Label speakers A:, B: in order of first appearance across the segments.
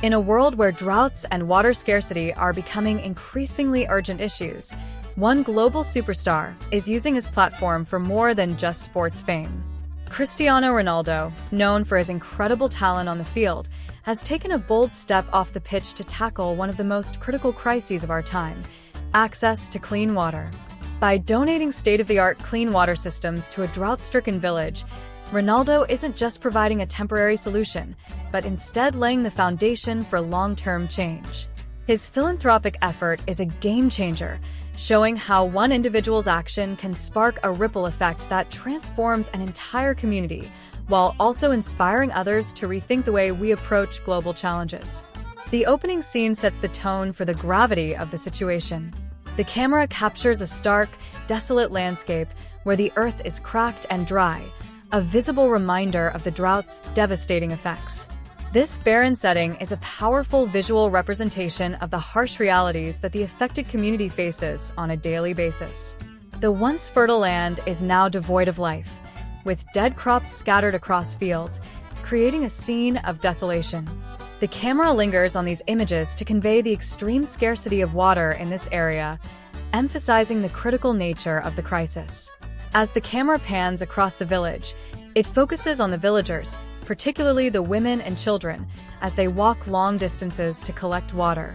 A: In a world where droughts and water scarcity are becoming increasingly urgent issues, one global superstar is using his platform for more than just sports fame. Cristiano Ronaldo, known for his incredible talent on the field, has taken a bold step off the pitch to tackle one of the most critical crises of our time: access to clean water. By donating state-of-the-art clean water systems to a drought-stricken village, Ronaldo isn't just providing a temporary solution, but instead laying the foundation for long-term change. His philanthropic effort is a game-changer, showing how one individual's action can spark a ripple effect that transforms an entire community, while also inspiring others to rethink the way we approach global challenges. The opening scene sets the tone for the gravity of the situation. The camera captures a stark, desolate landscape where the earth is cracked and dry, a visible reminder of the drought's devastating effects. This barren setting is a powerful visual representation of the harsh realities that the affected community faces on a daily basis. The once fertile land is now devoid of life, with dead crops scattered across fields, creating a scene of desolation. The camera lingers on these images to convey the extreme scarcity of water in this area, emphasizing the critical nature of the crisis. As the camera pans across the village, it focuses on the villagers, particularly the women and children, as they walk long distances to collect water.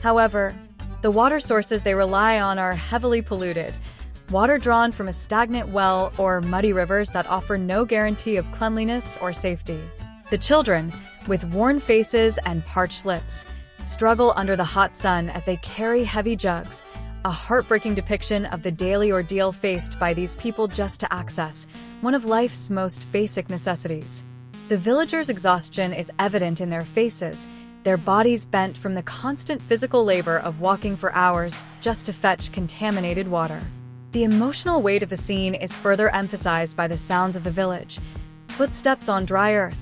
A: However, the water sources they rely on are heavily polluted, water drawn from a stagnant well or muddy rivers that offer no guarantee of cleanliness or safety. The children, with worn faces and parched lips, struggle under the hot sun as they carry heavy jugs, a heartbreaking depiction of the daily ordeal faced by these people just to access one of life's most basic necessities. The villagers' exhaustion is evident in their faces, their bodies bent from the constant physical labor of walking for hours just to fetch contaminated water. The emotional weight of the scene is further emphasized by the sounds of the village: footsteps on dry earth,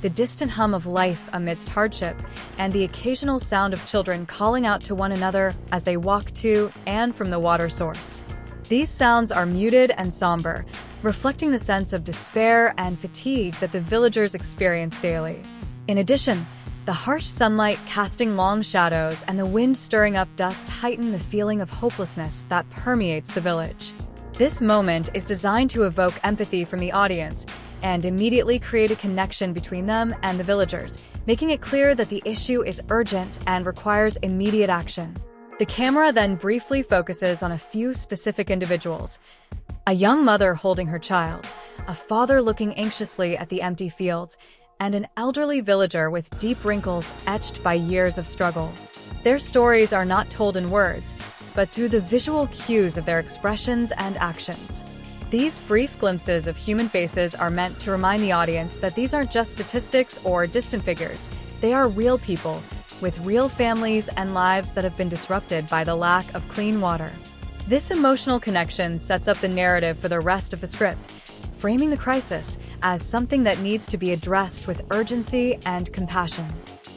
A: the distant hum of life amidst hardship, and the occasional sound of children calling out to one another as they walk to and from the water source. These sounds are muted and somber, reflecting the sense of despair and fatigue that the villagers experience daily. In addition, the harsh sunlight casting long shadows and the wind stirring up dust heighten the feeling of hopelessness that permeates the village. This moment is designed to evoke empathy from the audience and immediately create a connection between them and the villagers, making it clear that the issue is urgent and requires immediate action. The camera then briefly focuses on a few specific individuals: a young mother holding her child, a father looking anxiously at the empty fields, and an elderly villager with deep wrinkles etched by years of struggle. Their stories are not told in words, but through the visual cues of their expressions and actions. These brief glimpses of human faces are meant to remind the audience that these aren't just statistics or distant figures. They are real people, with real families and lives that have been disrupted by the lack of clean water. This emotional connection sets up the narrative for the rest of the script, framing the crisis as something that needs to be addressed with urgency and compassion.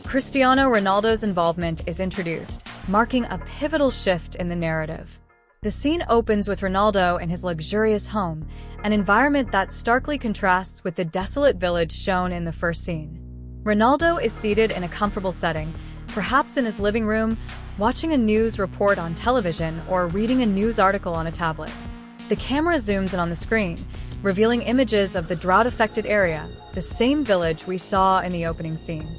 A: Cristiano Ronaldo's involvement is introduced, marking a pivotal shift in the narrative. The scene opens with Ronaldo in his luxurious home, an environment that starkly contrasts with the desolate village shown in the first scene. Ronaldo is seated in a comfortable setting, perhaps in his living room, watching a news report on television or reading a news article on a tablet. The camera zooms in on the screen, revealing images of the drought-affected area, the same village we saw in the opening scene.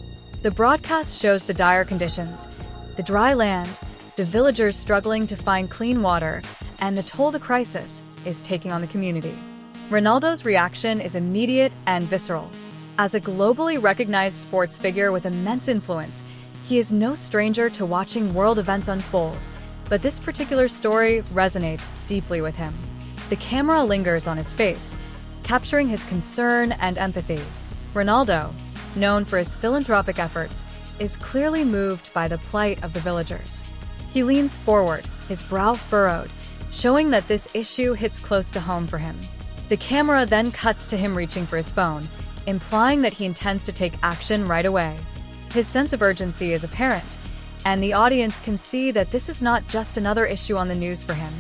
A: The broadcast shows the dire conditions: the dry land, the villagers struggling to find clean water, and the toll the crisis is taking on the community. Ronaldo's reaction is immediate and visceral. As a globally recognized sports figure with immense influence, he is no stranger to watching world events unfold, but this particular story resonates deeply with him. The camera lingers on his face, capturing his concern and empathy. Ronaldo, known for his philanthropic efforts, is clearly moved by the plight of the villagers. He leans forward, his brow furrowed, showing that this issue hits close to home for him. The camera then cuts to him reaching for his phone, implying that he intends to take action right away. His sense of urgency is apparent, and the audience can see that this is not just another issue on the news for him.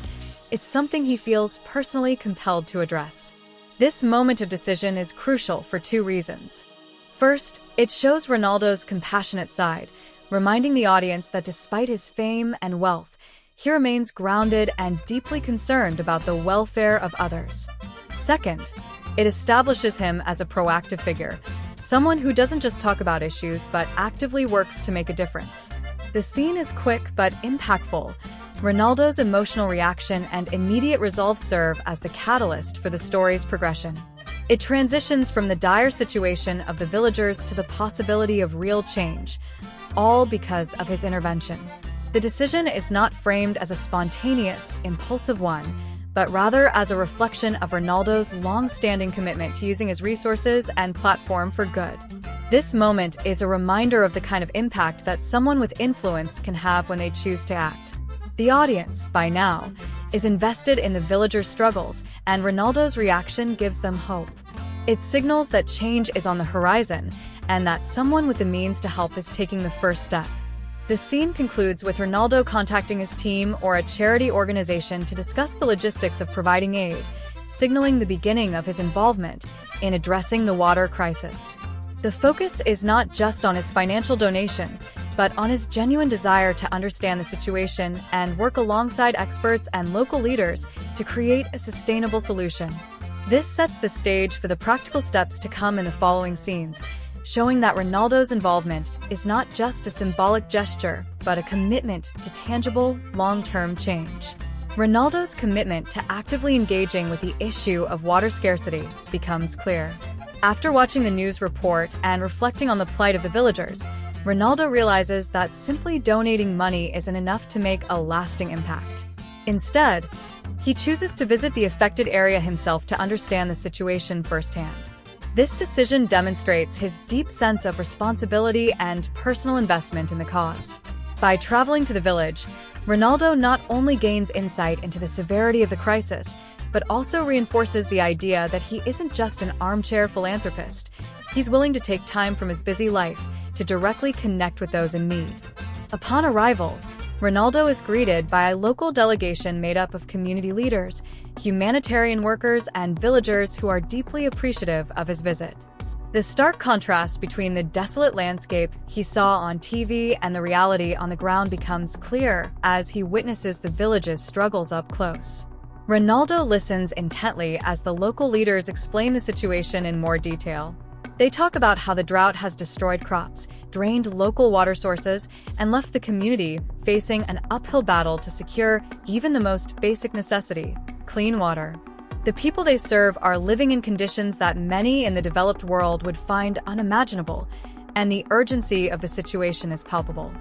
A: It's something he feels personally compelled to address. This moment of decision is crucial for two reasons. First, it shows Ronaldo's compassionate side, reminding the audience that despite his fame and wealth, he remains grounded and deeply concerned about the welfare of others. Second, it establishes him as a proactive figure, someone who doesn't just talk about issues but actively works to make a difference. The scene is quick but impactful. Ronaldo's emotional reaction and immediate resolve serve as the catalyst for the story's progression. It transitions from the dire situation of the villagers to the possibility of real change, all because of his intervention. The decision is not framed as a spontaneous, impulsive one, but rather as a reflection of Ronaldo's long-standing commitment to using his resources and platform for good. This moment is a reminder of the kind of impact that someone with influence can have when they choose to act. The audience, by now, is invested in the villagers' struggles, and Ronaldo's reaction gives them hope. It signals that change is on the horizon, and that someone with the means to help is taking the first step. The scene concludes with Ronaldo contacting his team or a charity organization to discuss the logistics of providing aid, signaling the beginning of his involvement in addressing the water crisis. The focus is not just on his financial donation, but on his genuine desire to understand the situation and work alongside experts and local leaders to create a sustainable solution. This sets the stage for the practical steps to come in the following scenes, showing that Ronaldo's involvement is not just a symbolic gesture, but a commitment to tangible, long-term change. Ronaldo's commitment to actively engaging with the issue of water scarcity becomes clear. After watching the news report and reflecting on the plight of the villagers, Ronaldo realizes that simply donating money isn't enough to make a lasting impact. Instead, he chooses to visit the affected area himself to understand the situation firsthand. This decision demonstrates his deep sense of responsibility and personal investment in the cause. By traveling to the village, Ronaldo not only gains insight into the severity of the crisis, but also reinforces the idea that he isn't just an armchair philanthropist. He's willing to take time from his busy life to directly connect with those in need. Upon arrival, Ronaldo is greeted by a local delegation made up of community leaders, humanitarian workers, and villagers who are deeply appreciative of his visit. The stark contrast between the desolate landscape he saw on TV and the reality on the ground becomes clear as he witnesses the village's struggles up close. Ronaldo listens intently as the local leaders explain the situation in more detail. They talk about how the drought has destroyed crops, drained local water sources, and left the community facing an uphill battle to secure even the most basic necessity, clean water. The people they serve are living in conditions that many in the developed world would find unimaginable, and the urgency of the situation is palpable.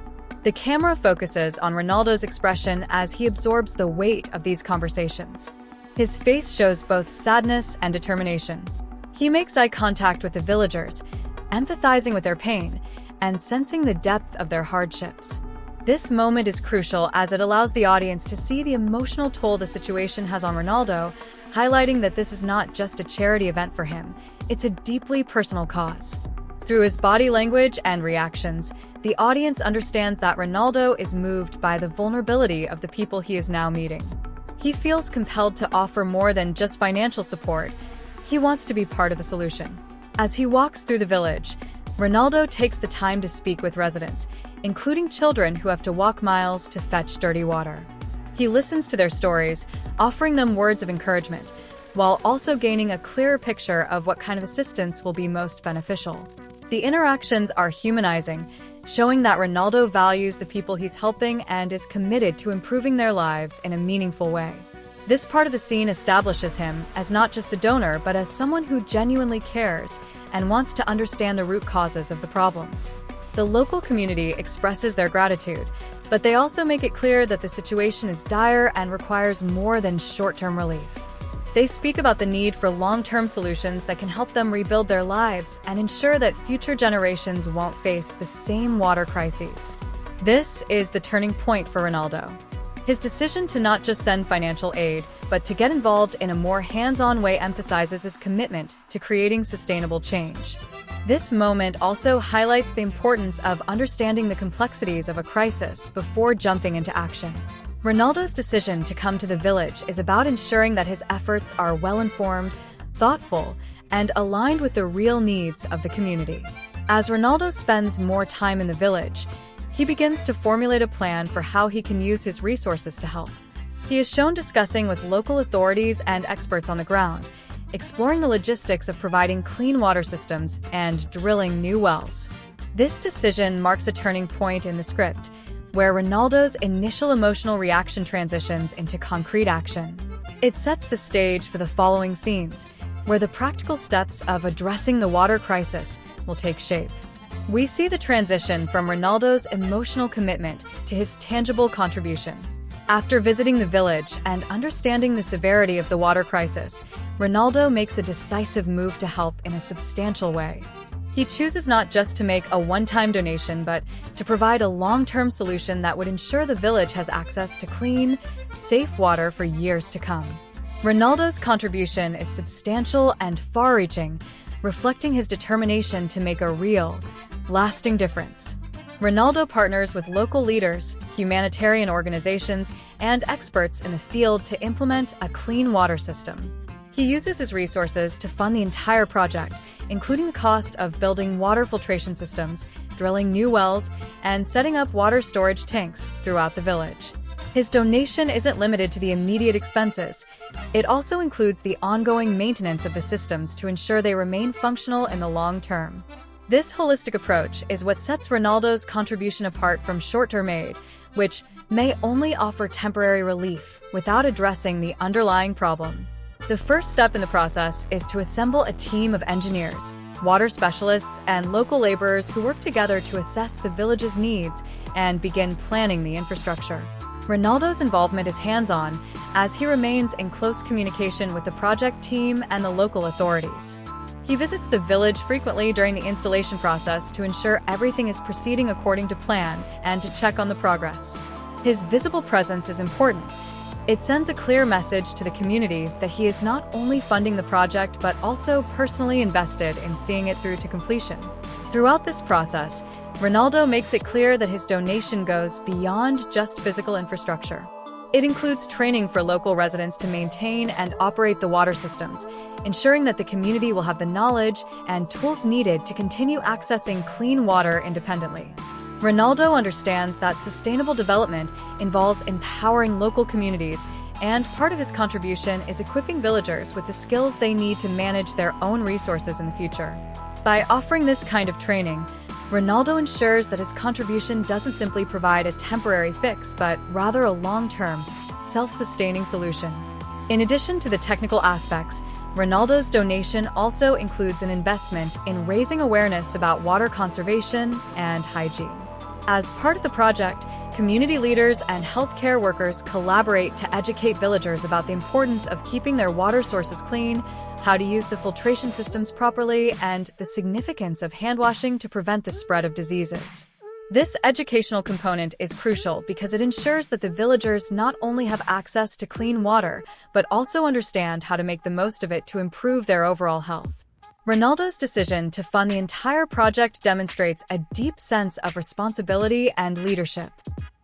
A: The camera focuses on Ronaldo's expression as he absorbs the weight of these conversations. His face shows both sadness and determination. He makes eye contact with the villagers, empathizing with their pain and sensing the depth of their hardships. This moment is crucial as it allows the audience to see the emotional toll the situation has on Ronaldo, highlighting that this is not just a charity event for him, it's a deeply personal cause. Through his body language and reactions, the audience understands that Ronaldo is moved by the vulnerability of the people he is now meeting. He feels compelled to offer more than just financial support. He wants to be part of the solution. As he walks through the village, Ronaldo takes the time to speak with residents, including children who have to walk miles to fetch dirty water. He listens to their stories, offering them words of encouragement, while also gaining a clearer picture of what kind of assistance will be most beneficial. The interactions are humanizing, showing that Ronaldo values the people he's helping and is committed to improving their lives in a meaningful way. This part of the scene establishes him as not just a donor, but as someone who genuinely cares and wants to understand the root causes of the problems. The local community expresses their gratitude, but they also make it clear that the situation is dire and requires more than short-term relief. They speak about the need for long-term solutions that can help them rebuild their lives and ensure that future generations won't face the same water crises. This is the turning point for Ronaldo. His decision to not just send financial aid, but to get involved in a more hands-on way emphasizes his commitment to creating sustainable change. This moment also highlights the importance of understanding the complexities of a crisis before jumping into action. Ronaldo's decision to come to the village is about ensuring that his efforts are well-informed, thoughtful, and aligned with the real needs of the community. As Ronaldo spends more time in the village, he begins to formulate a plan for how he can use his resources to help. He is shown discussing with local authorities and experts on the ground, exploring the logistics of providing clean water systems and drilling new wells. This decision marks a turning point in the script, where Ronaldo's initial emotional reaction transitions into concrete action. It sets the stage for the following scenes, where the practical steps of addressing the water crisis will take shape. We see the transition from Ronaldo's emotional commitment to his tangible contribution. After visiting the village and understanding the severity of the water crisis, Ronaldo makes a decisive move to help in a substantial way. He chooses not just to make a one-time donation, but to provide a long-term solution that would ensure the village has access to clean, safe water for years to come. Ronaldo's contribution is substantial and far-reaching, reflecting his determination to make a real, lasting difference. Ronaldo partners with local leaders, humanitarian organizations, and experts in the field to implement a clean water system. He uses his resources to fund the entire project, including the cost of building water filtration systems, drilling new wells, and setting up water storage tanks throughout the village. His donation isn't limited to the immediate expenses. It also includes the ongoing maintenance of the systems to ensure they remain functional in the long term. This holistic approach is what sets Ronaldo's contribution apart from short-term aid, which may only offer temporary relief without addressing the underlying problem. The first step in the process is to assemble a team of engineers, water specialists, and local laborers who work together to assess the village's needs and begin planning the infrastructure. Ronaldo's involvement is hands-on, as he remains in close communication with the project team and the local authorities. He visits the village frequently during the installation process to ensure everything is proceeding according to plan and to check on the progress. His visible presence is important. It sends a clear message to the community that he is not only funding the project but also personally invested in seeing it through to completion. Throughout this process, Ronaldo makes it clear that his donation goes beyond just physical infrastructure. It includes training for local residents to maintain and operate the water systems, ensuring that the community will have the knowledge and tools needed to continue accessing clean water independently. Ronaldo understands that sustainable development involves empowering local communities, and part of his contribution is equipping villagers with the skills they need to manage their own resources in the future. By offering this kind of training, Ronaldo ensures that his contribution doesn't simply provide a temporary fix, but rather a long-term, self-sustaining solution. In addition to the technical aspects, Ronaldo's donation also includes an investment in raising awareness about water conservation and hygiene. As part of the project, community leaders and healthcare workers collaborate to educate villagers about the importance of keeping their water sources clean, how to use the filtration systems properly, and the significance of hand washing to prevent the spread of diseases. This educational component is crucial because it ensures that the villagers not only have access to clean water, but also understand how to make the most of it to improve their overall health. Ronaldo's decision to fund the entire project demonstrates a deep sense of responsibility and leadership.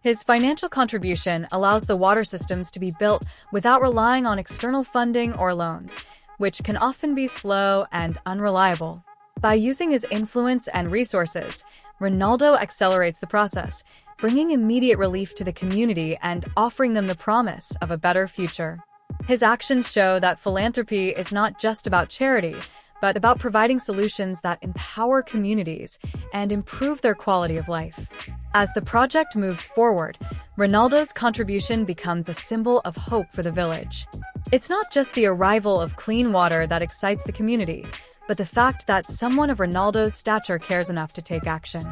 A: His financial contribution allows the water systems to be built without relying on external funding or loans, which can often be slow and unreliable. By using his influence and resources, Ronaldo accelerates the process, bringing immediate relief to the community and offering them the promise of a better future. His actions show that philanthropy is not just about charity, but about providing solutions that empower communities and improve their quality of life. As the project moves forward, Ronaldo's contribution becomes a symbol of hope for the village. It's not just the arrival of clean water that excites the community, but the fact that someone of Ronaldo's stature cares enough to take action.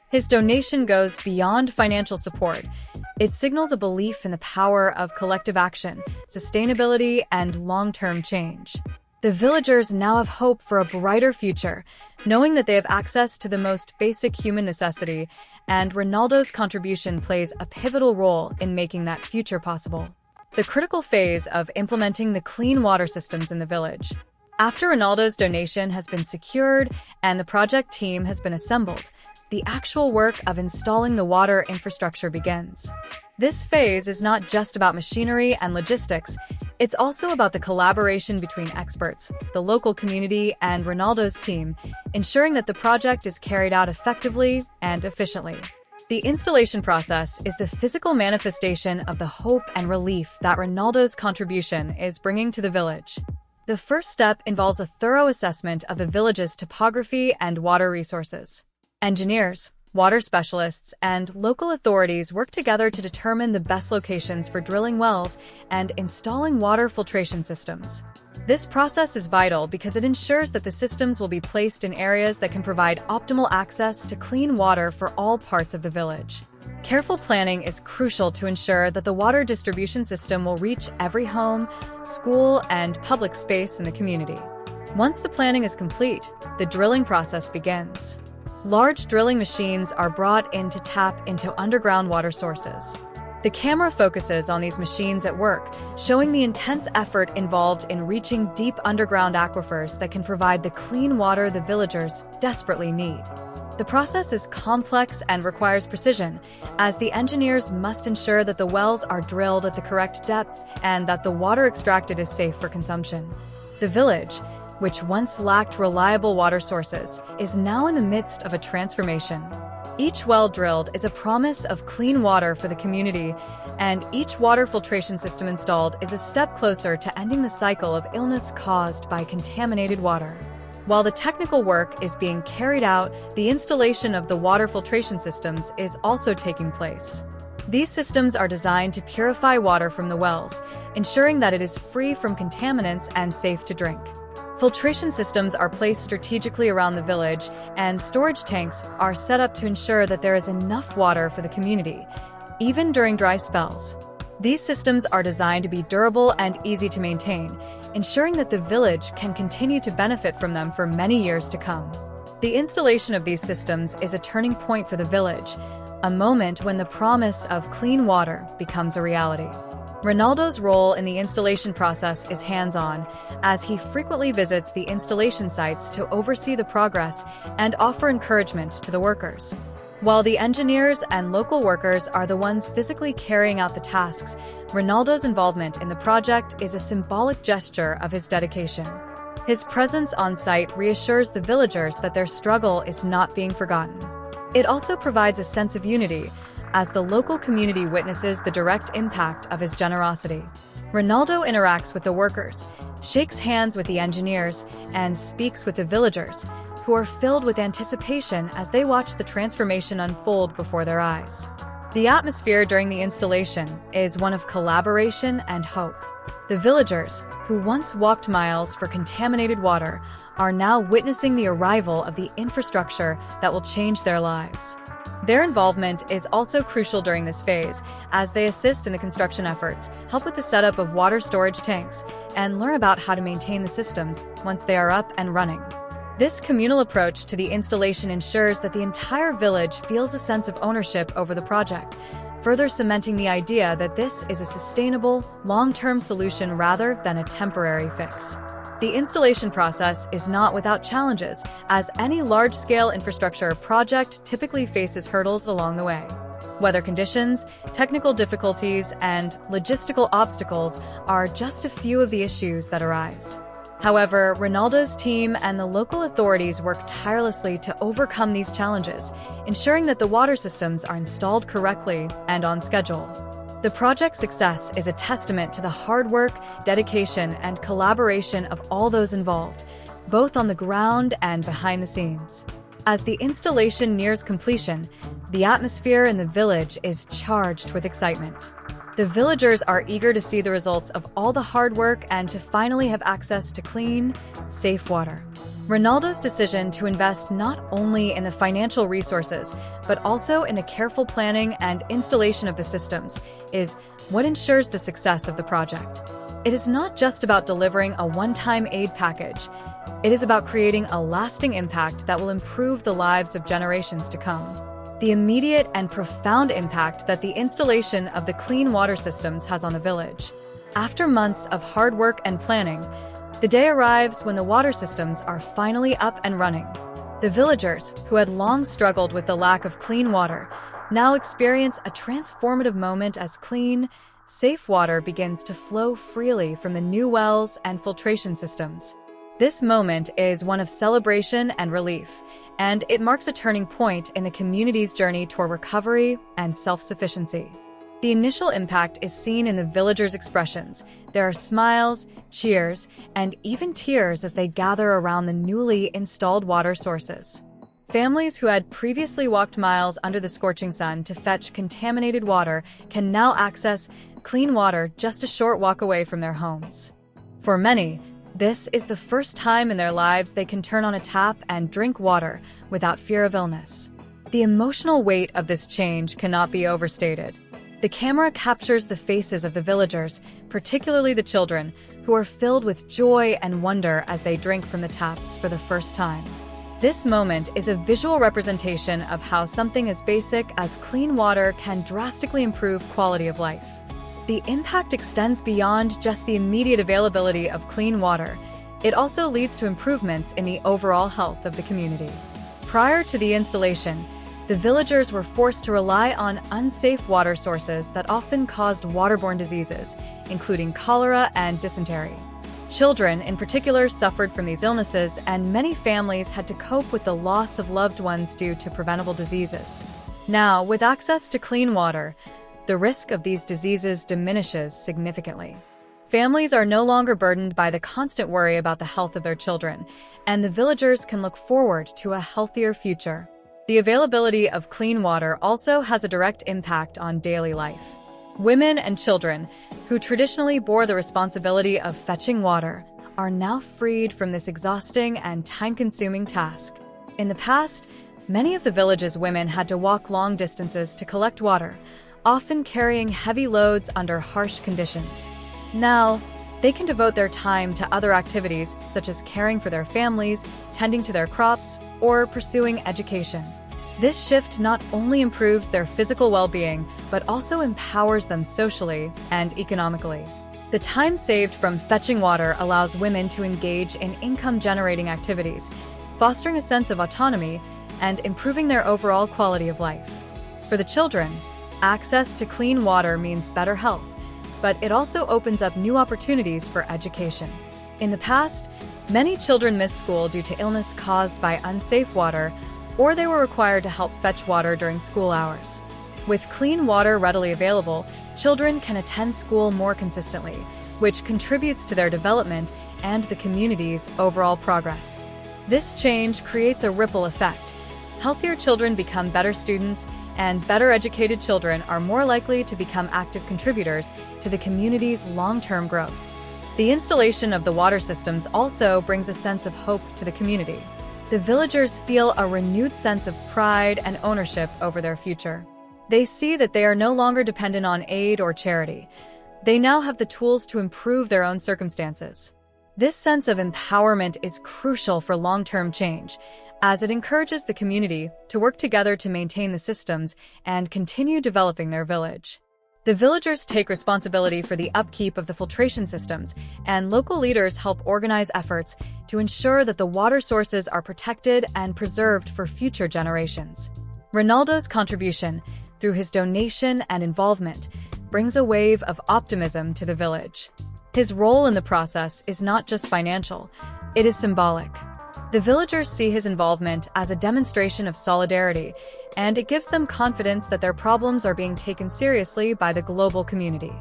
A: His donation goes beyond financial support. It signals a belief in the power of collective action, sustainability, and long-term change. The villagers now have hope for a brighter future, knowing that they have access to the most basic human necessity, and Ronaldo's contribution plays a pivotal role in making that future possible. The critical phase of implementing the clean water systems in the village. After Ronaldo's donation has been secured and the project team has been assembled, the actual work of installing the water infrastructure begins. This phase is not just about machinery and logistics, It's also about the collaboration between experts, the local community, and Ronaldo's team, ensuring that the project is carried out effectively and efficiently. The installation process is the physical manifestation of the hope and relief that Ronaldo's contribution is bringing to the village. The first step involves a thorough assessment of the village's topography and water resources. Engineers, water specialists, and local authorities work together to determine the best locations for drilling wells and installing water filtration systems. This process is vital because it ensures that the systems will be placed in areas that can provide optimal access to clean water for all parts of the village. Careful planning is crucial to ensure that the water distribution system will reach every home, school, and public space in the community. Once the planning is complete, the drilling process begins. Large drilling machines are brought in to tap into underground water sources. The camera focuses on these machines at work, showing the intense effort involved in reaching deep underground aquifers that can provide the clean water the villagers desperately need. The process is complex and requires precision, as the engineers must ensure that the wells are drilled at the correct depth and that the water extracted is safe for consumption. The village, which once lacked reliable water sources, is now in the midst of a transformation. Each well drilled is a promise of clean water for the community, and each water filtration system installed is a step closer to ending the cycle of illness caused by contaminated water. While the technical work is being carried out, the installation of the water filtration systems is also taking place. These systems are designed to purify water from the wells, ensuring that it is free from contaminants and safe to drink. Filtration systems are placed strategically around the village, and storage tanks are set up to ensure that there is enough water for the community, even during dry spells. These systems are designed to be durable and easy to maintain, ensuring that the village can continue to benefit from them for many years to come. The installation of these systems is a turning point for the village, a moment when the promise of clean water becomes a reality. Ronaldo's role in the installation process is hands-on, as he frequently visits the installation sites to oversee the progress and offer encouragement to the workers. While the engineers and local workers are the ones physically carrying out the tasks, Ronaldo's involvement in the project is a symbolic gesture of his dedication. His presence on site reassures the villagers that their struggle is not being forgotten. It also provides a sense of unity, as the local community witnesses the direct impact of his generosity. Ronaldo interacts with the workers, shakes hands with the engineers, and speaks with the villagers, who are filled with anticipation as they watch the transformation unfold before their eyes. The atmosphere during the installation is one of collaboration and hope. The villagers, who once walked miles for contaminated water, are now witnessing the arrival of the infrastructure that will change their lives. Their involvement is also crucial during this phase, as they assist in the construction efforts, help with the setup of water storage tanks, and learn about how to maintain the systems once they are up and running. This communal approach to the installation ensures that the entire village feels a sense of ownership over the project, further cementing the idea that this is a sustainable, long-term solution rather than a temporary fix. The installation process is not without challenges, as any large-scale infrastructure project typically faces hurdles along the way. Weather conditions, technical difficulties, and logistical obstacles are just a few of the issues that arise. However, Ronaldo's team and the local authorities work tirelessly to overcome these challenges, ensuring that the water systems are installed correctly and on schedule. The project's success is a testament to the hard work, dedication, and collaboration of all those involved, both on the ground and behind the scenes. As the installation nears completion, the atmosphere in the village is charged with excitement. The villagers are eager to see the results of all the hard work and to finally have access to clean, safe water. Ronaldo's decision to invest not only in the financial resources, but also in the careful planning and installation of the systems, is what ensures the success of the project. It is not just about delivering a one-time aid package. It is about creating a lasting impact that will improve the lives of generations to come. The immediate and profound impact that the installation of the clean water systems has on the village. After months of hard work and planning, the day arrives when the water systems are finally up and running. The villagers, who had long struggled with the lack of clean water, now experience a transformative moment as clean, safe water begins to flow freely from the new wells and filtration systems. This moment is one of celebration and relief, and it marks a turning point in the community's journey toward recovery and self-sufficiency. The initial impact is seen in the villagers' expressions. There are smiles, cheers, and even tears as they gather around the newly installed water sources. Families who had previously walked miles under the scorching sun to fetch contaminated water can now access clean water just a short walk away from their homes. For many, this is the first time in their lives they can turn on a tap and drink water without fear of illness. The emotional weight of this change cannot be overstated. The camera captures the faces of the villagers, particularly the children, who are filled with joy and wonder as they drink from the taps for the first time. This moment is a visual representation of how something as basic as clean water can drastically improve quality of life. The impact extends beyond just the immediate availability of clean water. It also leads to improvements in the overall health of the community. Prior to the installation, the villagers were forced to rely on unsafe water sources that often caused waterborne diseases, including cholera and dysentery. Children, in particular, suffered from these illnesses, and many families had to cope with the loss of loved ones due to preventable diseases. Now, with access to clean water, the risk of these diseases diminishes significantly. Families are no longer burdened by the constant worry about the health of their children, and the villagers can look forward to a healthier future. The availability of clean water also has a direct impact on daily life. Women and children, who traditionally bore the responsibility of fetching water, are now freed from this exhausting and time-consuming task. In the past, many of the village's women had to walk long distances to collect water, often carrying heavy loads under harsh conditions. Now, they can devote their time to other activities such as caring for their families, tending to their crops, or pursuing education. This shift not only improves their physical well-being, but also empowers them socially and economically. The time saved from fetching water allows women to engage in income-generating activities, fostering a sense of autonomy and improving their overall quality of life. For the children, access to clean water means better health, but it also opens up new opportunities for education. In the past, many children missed school due to illness caused by unsafe water, or they were required to help fetch water during school hours. With clean water readily available, children can attend school more consistently, which contributes to their development and the community's overall progress. This change creates a ripple effect. Healthier children become better students, and better educated children are more likely to become active contributors to the community's long-term growth. The installation of the water systems also brings a sense of hope to the community. The villagers feel a renewed sense of pride and ownership over their future. They see that they are no longer dependent on aid or charity. They now have the tools to improve their own circumstances. This sense of empowerment is crucial for long-term change, as it encourages the community to work together to maintain the systems and continue developing their village. The villagers take responsibility for the upkeep of the filtration systems, and local leaders help organize efforts to ensure that the water sources are protected and preserved for future generations. Ronaldo's contribution, through his donation and involvement, brings a wave of optimism to the village. His role in the process is not just financial, it is symbolic. The villagers see his involvement as a demonstration of solidarity, and it gives them confidence that their problems are being taken seriously by the global community.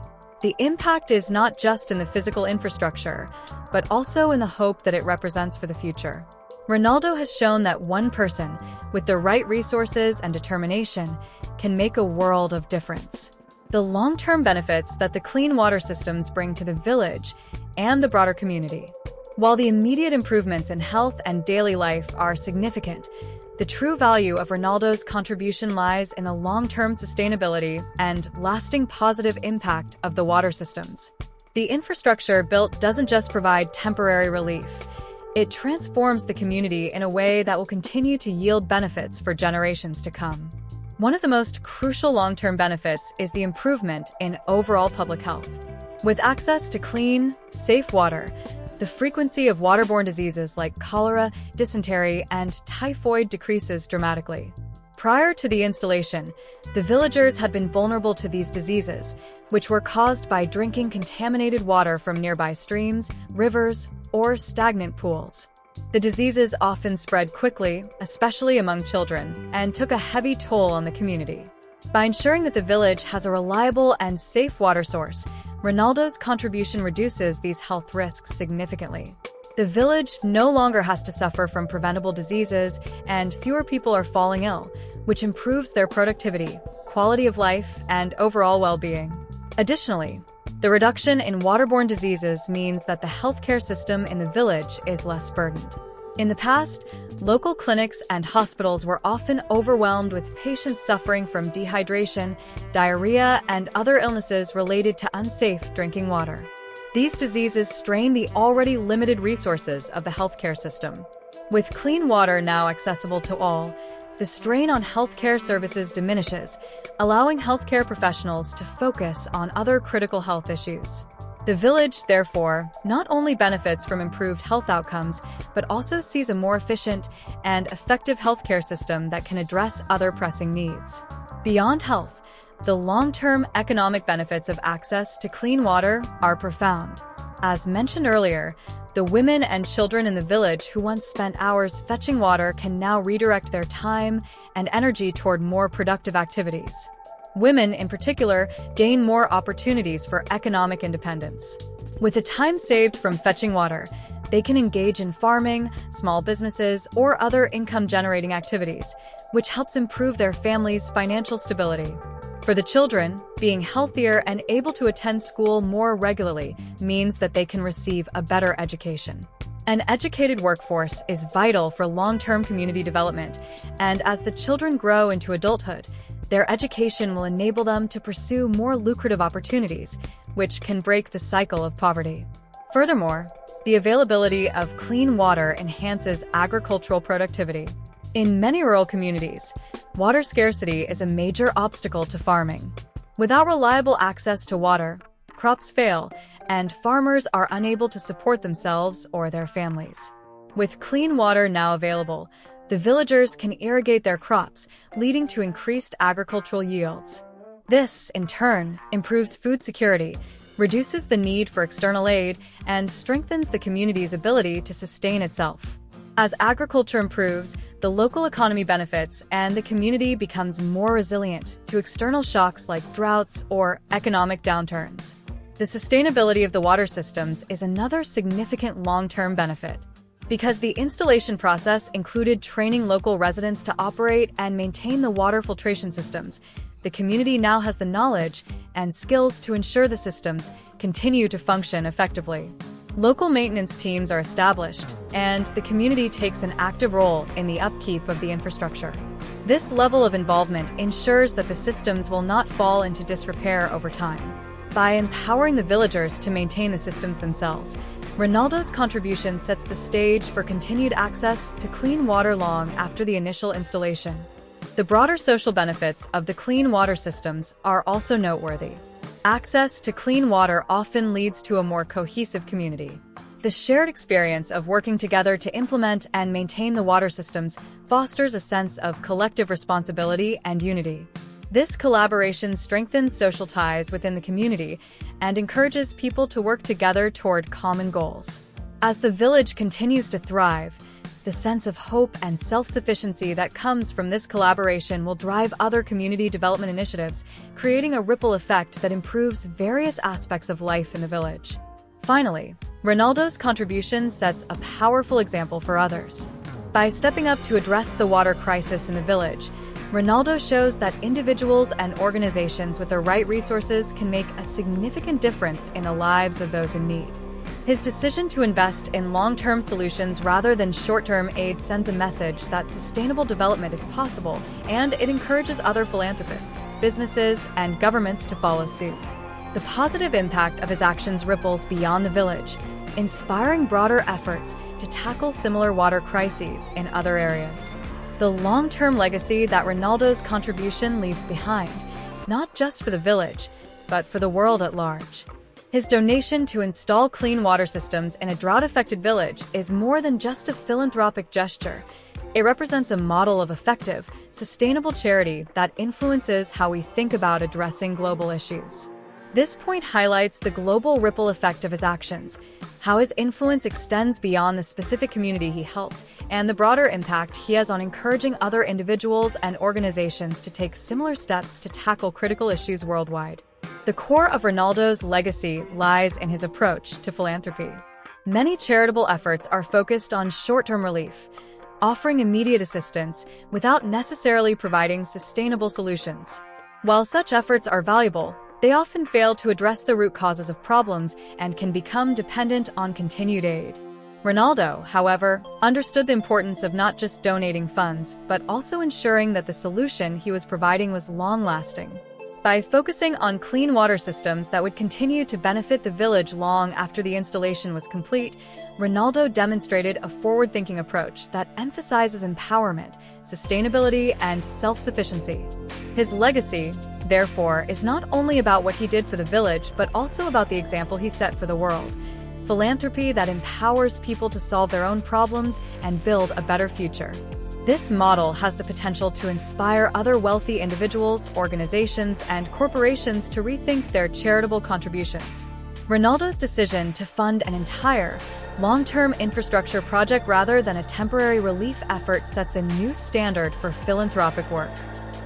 A: The impact is not just in the physical infrastructure, but also in the hope that it represents for the future. Ronaldo has shown that one person, with the right resources and determination, can make a world of difference. The long-term benefits that the clean water systems bring to the village and the broader community. While the immediate improvements in health and daily life are significant, the true value of Ronaldo's contribution lies in the long-term sustainability and lasting positive impact of the water systems. The infrastructure built doesn't just provide temporary relief. It transforms the community in a way that will continue to yield benefits for generations to come. One of the most crucial long-term benefits is the improvement in overall public health. With access to clean, safe water, the frequency of waterborne diseases like cholera, dysentery, and typhoid decreases dramatically. Prior to the installation, the villagers had been vulnerable to these diseases, which were caused by drinking contaminated water from nearby streams, rivers, or stagnant pools. The diseases often spread quickly, especially among children, and took a heavy toll on the community. By ensuring that the village has a reliable and safe water source, Ronaldo's contribution reduces these health risks significantly. The village no longer has to suffer from preventable diseases, and fewer people are falling ill, which improves their productivity, quality of life, and overall well-being. Additionally, the reduction in waterborne diseases means that the healthcare system in the village is less burdened. In the past, local clinics and hospitals were often overwhelmed with patients suffering from dehydration, diarrhea, and other illnesses related to unsafe drinking water. These diseases strain the already limited resources of the healthcare system. With clean water now accessible to all, the strain on healthcare services diminishes, allowing healthcare professionals to focus on other critical health issues. The village, therefore, not only benefits from improved health outcomes, but also sees a more efficient and effective healthcare system that can address other pressing needs. Beyond health, the long-term economic benefits of access to clean water are profound. As mentioned earlier, the women and children in the village who once spent hours fetching water can now redirect their time and energy toward more productive activities. Women, in particular, gain more opportunities for economic independence. With the time saved from fetching water, they can engage in farming, small businesses, or other income-generating activities, which helps improve their family's financial stability. For the children, being healthier and able to attend school more regularly means that they can receive a better education. An educated workforce is vital for long-term community development, and as the children grow into adulthood, their education will enable them to pursue more lucrative opportunities, which can break the cycle of poverty. Furthermore, the availability of clean water enhances agricultural productivity. In many rural communities, water scarcity is a major obstacle to farming. Without reliable access to water, crops fail, and farmers are unable to support themselves or their families. With clean water now available, the villagers can irrigate their crops, leading to increased agricultural yields. This, in turn, improves food security, reduces the need for external aid, and strengthens the community's ability to sustain itself. As agriculture improves, the local economy benefits and the community becomes more resilient to external shocks like droughts or economic downturns. The sustainability of the water systems is another significant long-term benefit. Because the installation process included training local residents to operate and maintain the water filtration systems, the community now has the knowledge and skills to ensure the systems continue to function effectively. Local maintenance teams are established, and the community takes an active role in the upkeep of the infrastructure. This level of involvement ensures that the systems will not fall into disrepair over time. By empowering the villagers to maintain the systems themselves, Ronaldo's contribution sets the stage for continued access to clean water long after the initial installation. The broader social benefits of the clean water systems are also noteworthy. Access to clean water often leads to a more cohesive community. The shared experience of working together to implement and maintain the water systems fosters a sense of collective responsibility and unity. This collaboration strengthens social ties within the community and encourages people to work together toward common goals. As the village continues to thrive, the sense of hope and self-sufficiency that comes from this collaboration will drive other community development initiatives, creating a ripple effect that improves various aspects of life in the village. Finally, Ronaldo's contribution sets a powerful example for others. By stepping up to address the water crisis in the village, Ronaldo shows that individuals and organizations with the right resources can make a significant difference in the lives of those in need. His decision to invest in long-term solutions rather than short-term aid sends a message that sustainable development is possible, and it encourages other philanthropists, businesses, and governments to follow suit. The positive impact of his actions ripples beyond the village, inspiring broader efforts to tackle similar water crises in other areas. The long-term legacy that Ronaldo's contribution leaves behind, not just for the village, but for the world at large. His donation to install clean water systems in a drought-affected village is more than just a philanthropic gesture. It represents a model of effective, sustainable charity that influences how we think about addressing global issues. This point highlights the global ripple effect of his actions, how his influence extends beyond the specific community he helped, and the broader impact he has on encouraging other individuals and organizations to take similar steps to tackle critical issues worldwide. The core of Ronaldo's legacy lies in his approach to philanthropy. Many charitable efforts are focused on short-term relief, offering immediate assistance without necessarily providing sustainable solutions. While such efforts are valuable, they often fail to address the root causes of problems and can become dependent on continued aid. Ronaldo, however, understood the importance of not just donating funds, but also ensuring that the solution he was providing was long-lasting. By focusing on clean water systems that would continue to benefit the village long after the installation was complete, Ronaldo demonstrated a forward-thinking approach that emphasizes empowerment, sustainability, and self-sufficiency. His legacy, therefore, is not only about what he did for the village, but also about the example he set for the world. Philanthropy that empowers people to solve their own problems and build a better future. This model has the potential to inspire other wealthy individuals, organizations, and corporations to rethink their charitable contributions. Ronaldo's decision to fund an entire, long-term infrastructure project rather than a temporary relief effort sets a new standard for philanthropic work.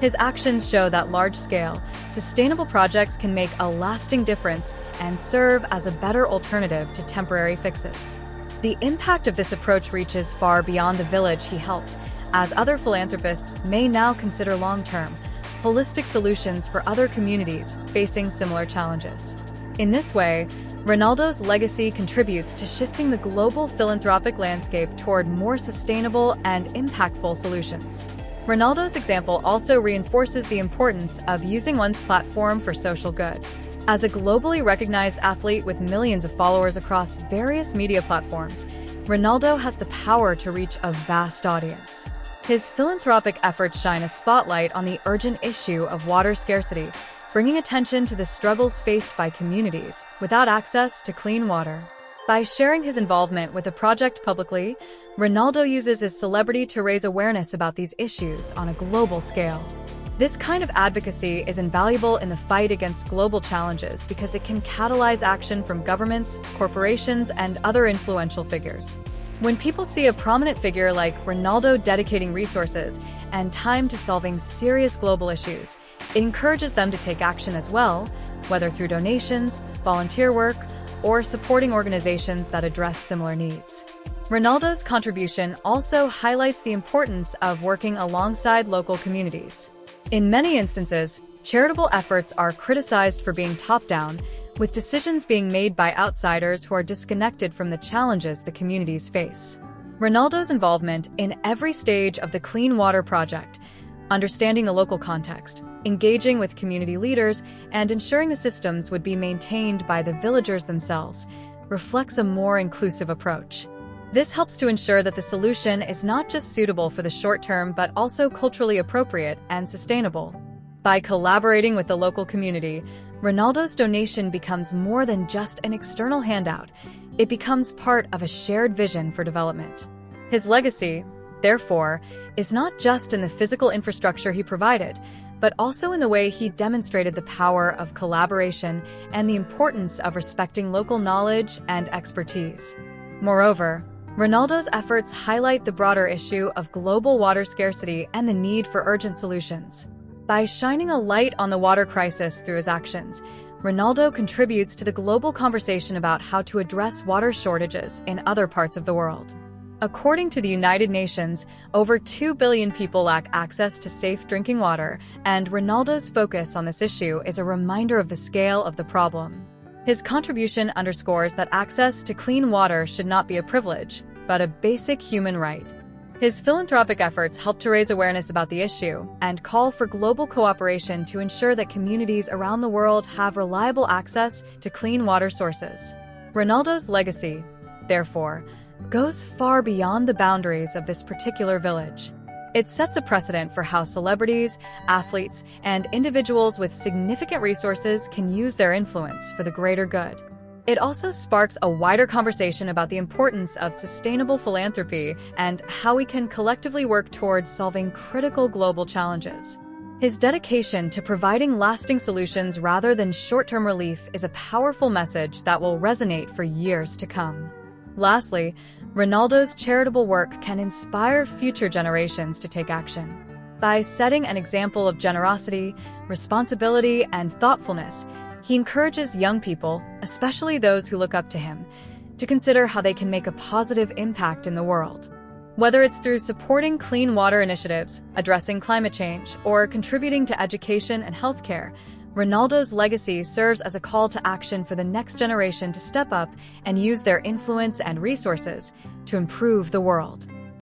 A: His actions show that large-scale, sustainable projects can make a lasting difference and serve as a better alternative to temporary fixes. The impact of this approach reaches far beyond the village he helped, as other philanthropists may now consider long-term, holistic solutions for other communities facing similar challenges. In this way, Ronaldo's legacy contributes to shifting the global philanthropic landscape toward more sustainable and impactful solutions. Ronaldo's example also reinforces the importance of using one's platform for social good. As a globally recognized athlete with millions of followers across various media platforms, Ronaldo has the power to reach a vast audience. His philanthropic efforts shine a spotlight on the urgent issue of water scarcity, bringing attention to the struggles faced by communities without access to clean water. By sharing his involvement with the project publicly, Ronaldo uses his celebrity to raise awareness about these issues on a global scale. This kind of advocacy is invaluable in the fight against global challenges because it can catalyze action from governments, corporations, and other influential figures. When people see a prominent figure like Ronaldo dedicating resources and time to solving serious global issues, it encourages them to take action as well, whether through donations, volunteer work, or supporting organizations that address similar needs. Ronaldo's contribution also highlights the importance of working alongside local communities. In many instances, charitable efforts are criticized for being top-down, with decisions being made by outsiders who are disconnected from the challenges the communities face. Ronaldo's involvement in every stage of the Clean Water Project, understanding the local context, engaging with community leaders, and ensuring the systems would be maintained by the villagers themselves, reflects a more inclusive approach. This helps to ensure that the solution is not just suitable for the short term but also culturally appropriate and sustainable. By collaborating with the local community, Ronaldo's donation becomes more than just an external handout. It becomes part of a shared vision for development. His legacy, therefore, is not just in the physical infrastructure he provided, but also in the way he demonstrated the power of collaboration and the importance of respecting local knowledge and expertise. Moreover, Ronaldo's efforts highlight the broader issue of global water scarcity and the need for urgent solutions. By shining a light on the water crisis through his actions, Ronaldo contributes to the global conversation about how to address water shortages in other parts of the world. According to the United Nations, over 2 billion people lack access to safe drinking water, and Ronaldo's focus on this issue is a reminder of the scale of the problem. His contribution underscores that access to clean water should not be a privilege, but a basic human right. His philanthropic efforts help to raise awareness about the issue and call for global cooperation to ensure that communities around the world have reliable access to clean water sources. Ronaldo's legacy, therefore, goes far beyond the boundaries of this particular village. It sets a precedent for how celebrities, athletes, and individuals with significant resources can use their influence for the greater good. It also sparks a wider conversation about the importance of sustainable philanthropy and how we can collectively work towards solving critical global challenges. His dedication to providing lasting solutions rather than short-term relief is a powerful message that will resonate for years to come. Lastly, Ronaldo's charitable work can inspire future generations to take action. By setting an example of generosity, responsibility, and thoughtfulness, he encourages young people, especially those who look up to him, to consider how they can make a positive impact in the world. Whether it's through supporting clean water initiatives, addressing climate change, or contributing to education and healthcare, Ronaldo's legacy serves as a call to action for the next generation to step up and use their influence and resources to improve the world.